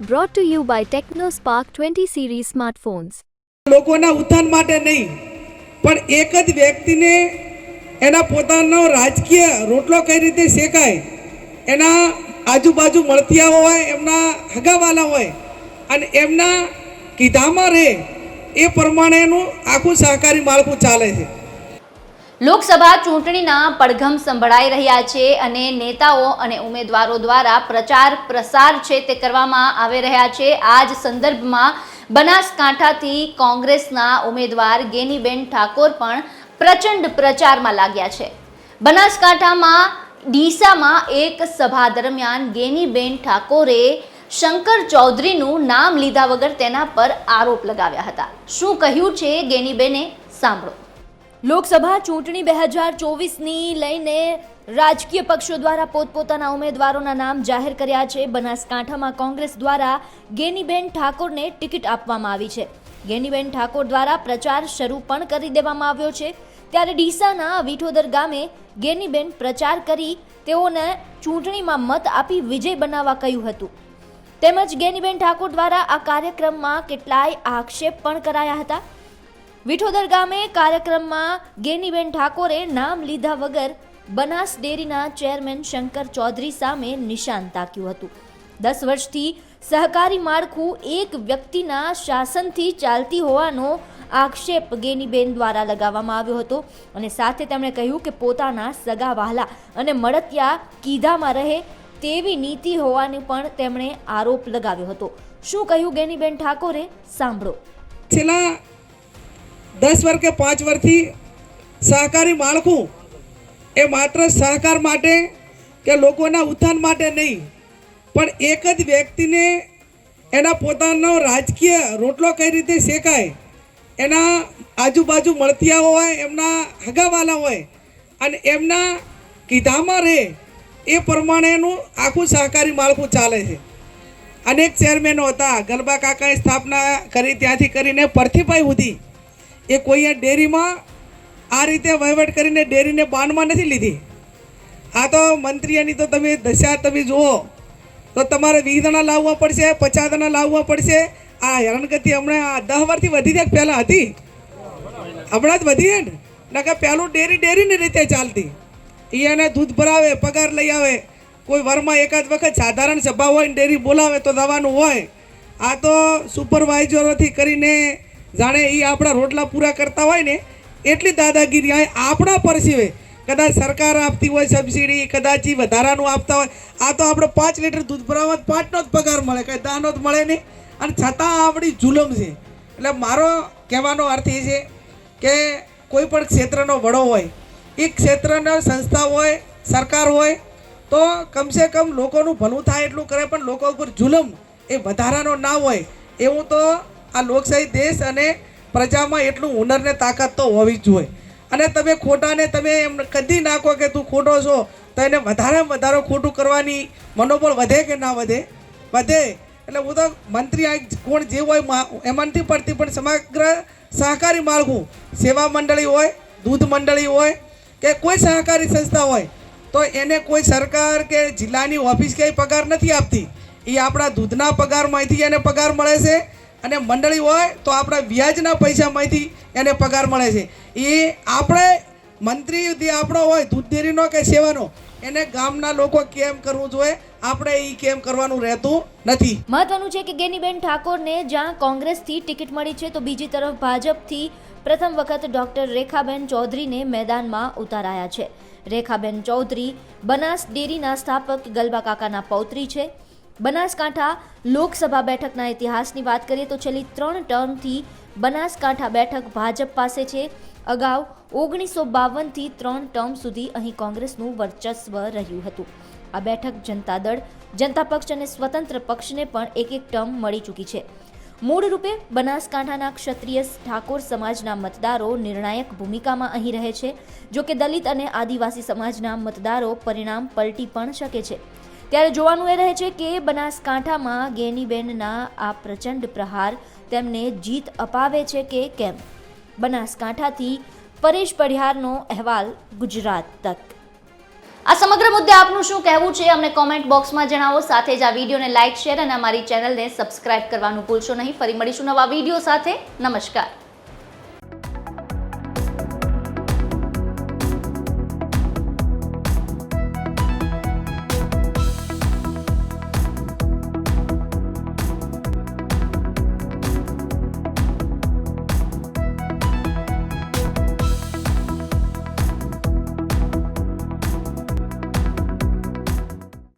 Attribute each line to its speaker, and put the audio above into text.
Speaker 1: Brought to you by TechnoSpark 20 series smartphones.
Speaker 2: લોકોના ઉત્થાન માટે નહીં, પણ એક જ વ્યક્તિને એના પોતાનો રાજકીય રોટલો કઈ રીતે શેકાય, એના આજુબાજુ મળતિયા હોય, એમના હગાવાલા હોય અને એમના કીધામાં રહે એ પ્રમાણેનું આખું સહકારી માળખું ચાલે છે.
Speaker 3: લોકસભા ચૂંટણીના પડઘમ સંભળાઈ રહ્યા છે અને નેતાઓ અને ઉમેદવારો દ્વારા પ્રચાર પ્રસાર છે તે કરવામાં આવી રહ્યા છે. આ જ સંદર્ભમાં બનાસકાંઠાથી કોંગ્રેસના ઉમેદવાર ગેનીબેન ઠાકોર પણ પ્રચંડ પ્રચારમાં લાગ્યા છે. બનાસકાંઠામાં ડીસામાં એક સભા દરમિયાન ગેનીબેન ઠાકોરે શંકર ચૌધરીનું નામ લીધા વગર તેના પર આરોપ લગાવ્યા હતા. શું કહ્યું છે ગેનીબેને, સાંભળો. લોકસભા ચૂંટણી 2024ની લઈને રાજકીય પક્ષો દ્વારા પોતપોતાના ઉમેદવારોના નામ જાહેર કર્યા છે. બનાસકાંઠામાં કોંગ્રેસ દ્વારા ગેનીબેન ઠાકોરને ટિકિટ આપવામાં આવી છે. ગેનીબેન ઠાકોર દ્વારા પ્રચાર શરૂ પણ કરી દેવામાં આવ્યો છે. ત્યારે ડીસાના વિઠોદર ગામે ગેનીબેન પ્રચાર કરી તેઓને ચૂંટણીમાં મત આપી વિજય બનાવવા કહ્યું હતું. તેમજ ગેનીબેન ઠાકોર દ્વારા આ કાર્યક્રમમાં કેટલાય આક્ષેપ પણ કરાયા હતા. વિઠોદર ગામે કાર્યક્રમમાં ગેનીબેન ઠાકોરે નામ લીધા વગર બનાસ ડેરીના ચેરમેન શંકર ચૌધરી સામે નિશાન તાક્યું હતું. 10 વર્ષથી સહકારી માળખું એક વ્યક્તિના શાસનથી ચાલતી હોવાનો આક્ષેપ ગેનીબેન દ્વારા લગાવવામાં આવ્યો હતો અને સાથે તેમણે કહ્યું કે પોતાના સગા વહાલા અને મળતિયા કીધામાં રહે તેવી નીતિ હોવાનો પણ તેમણે આરોપ લગાવ્યો હતો. શું કહ્યું ગેનીબેન ઠાકોરે, સાંભળો.
Speaker 2: છેલ્લા 10 વર્ષ કે 5 વર્ષથી સહકારી માળખું એ માત્ર સહકાર માટે કે લોકોના ઉત્થાન માટે નહીં, પણ એક જ વ્યક્તિને એના પોતાનો રાજકીય રોટલો કઈ રીતે શેકાય, એના આજુબાજુ મળતિયા હોય, એમના હગાવાલા હોય અને એમના કીધામાં રહે એ પ્રમાણેનું આખું સહકારી માળખું ચાલે છે. અનેક ચેરમેનો હતા. ગલબા કાકાએ સ્થાપના કરી ત્યાંથી કરીને પરથીભાઈ સુધી એ કોઈએ ડેરીમાં આ રીતે વહીવટ કરીને ડેરીને બાનમાં નથી લીધી. આ તો મંત્રીઓની તો તમે દશા તમે જુઓ તો તમારે 20 જણા લાવવા પડશે, 50 જણા લાવવા પડશે. આ હેરાનગતિ હમણાં 10 વર્ષથી વધી જાય, પહેલાં હતી, હમણાં જ વધી ને. નકર પહેલું ડેરીની રીતે ચાલતી. એને દૂધ ભરાવે, પગાર લઈ આવે, કોઈ વરમાં એકાદ વખત સાધારણ સભા હોય ને ડેરી બોલાવે તો દવાનું હોય. આ તો સુપરવાઇઝરોથી કરીને જાણે એ આપણા રોટલા પૂરા કરતા હોય ને એટલી દાદાગીરી આપણા પરસીવે. કદાચ સરકાર આપતી હોય સબસિડી, કદાચ એ વધારાનું આપતા હોય. આ તો આપણે 5 લીટર દૂધ ભરાવવા 5નો જ પગાર મળે, કંઈ 10નો જ મળે નહીં. અને છતાં આપણી જુલમ છે. એટલે મારો કહેવાનો અર્થ એ છે કે કોઈ પણ ક્ષેત્રનો વડો હોય, એ ક્ષેત્રનો સંસ્થા હોય, સરકાર હોય તો કમસે કમ લોકોનું ભલું થાય એટલું કરે, પણ લોકો ઉપર જુલમ એ વધારાનો ના હોય. એવું તો આ લોકશાહી દેશ અને પ્રજામાં એટલું હુનર ને તાકાત તો હોવી જ જોઈએ. અને તમે ખોટાને તમે એમ કદી નાખો કે તું ખોટો છો તો એને વધારેમાં વધારે ખોટું કરવાની મનોબળ વધે કે ના વધે? વધે. એટલે હું તો મંત્રી કોણ જે હોય એમાં નથી પડતી, પણ સમગ્ર સહકારી માળખું, સેવા મંડળી હોય, દૂધ મંડળી હોય કે કોઈ સહકારી સંસ્થા હોય તો એને કોઈ સરકાર કે જિલ્લાની ઓફિસ કે પગાર નથી આપતી. એ આપણા દૂધના પગારમાંથી એને પગાર મળે છે. અને મંડળી હોય તો આપણા વ્યાજના પૈસામાંથી એને પગાર મળે છે. એ આપણે મંત્રી જે આપણો હોય દૂધ ડેરીનો કે સેવાનો, એને ગામના લોકો કેમ કરવું જોઈએ, આપણે એ કેમ કરવાનું રહેતું નથી.
Speaker 3: મહત્વનું છે કે ગેનીબેન ઠાકોરને જ્યાં કોંગ્રેસથી ટિકિટ મળી છે તો બીજી તરફ ભાજપથી પ્રથમ વખત ડોક્ટર રેખાબેન ચૌધરીને મેદાનમાં ઉતારાયા છે. રેખાબેન ચૌધરી બનાસ ડેરીના સ્થાપક ગલબા કાકાના પૌત્રી છે. બનાસકાંઠા લોકસભા બેઠકના ઇતિહાસની વાત કરીએ તો છેલ્લી 3 ટર્મથી બનાસકાંઠા બેઠક ભાજપ પાસે છે. અગાઉ 1952થી 3 ટર્મ સુધી અહીં કોંગ્રેસનું વર્ચસ્વ રહ્યું હતું. આ બેઠક જનતા દળ, જનતા પક્ષ અને સ્વતંત્ર પક્ષને પણ એક ટર્મ મળી ચૂકી છે. મૂળ રૂપે બનાસકાંઠાના ક્ષત્રિય ઠાકોર સમાજના મતદારો નિર્ણાયક ભૂમિકામાં અહીં રહે છે. જો કે દલિત અને આદિવાસી સમાજના મતદારો પરિણામ પલટી પણ શકે છે. ત્યારે જોવાનું એ રહે છે કે બનાસકાંઠામાં ગેનીબેનના આ પ્રચંડ પ્રહાર તેમને જીત અપાવે છે કે કેમ. બનાસકાંઠાથી પરેશ પઢિયારનો અહેવાલ, ગુજરાત તક. આ સમગ્ર મુદ્દે આપનું શું કહેવું છે અમને કોમેન્ટ બોક્સમાં જણાવો. સાથે જ આ વિડીયોને લાઇક, શેર અને અમારી ચેનલને સબસ્ક્રાઇબ કરવાનું ભૂલશો નહીં. ફરી મળીશું નવા વિડીયો સાથે. નમસ્કાર.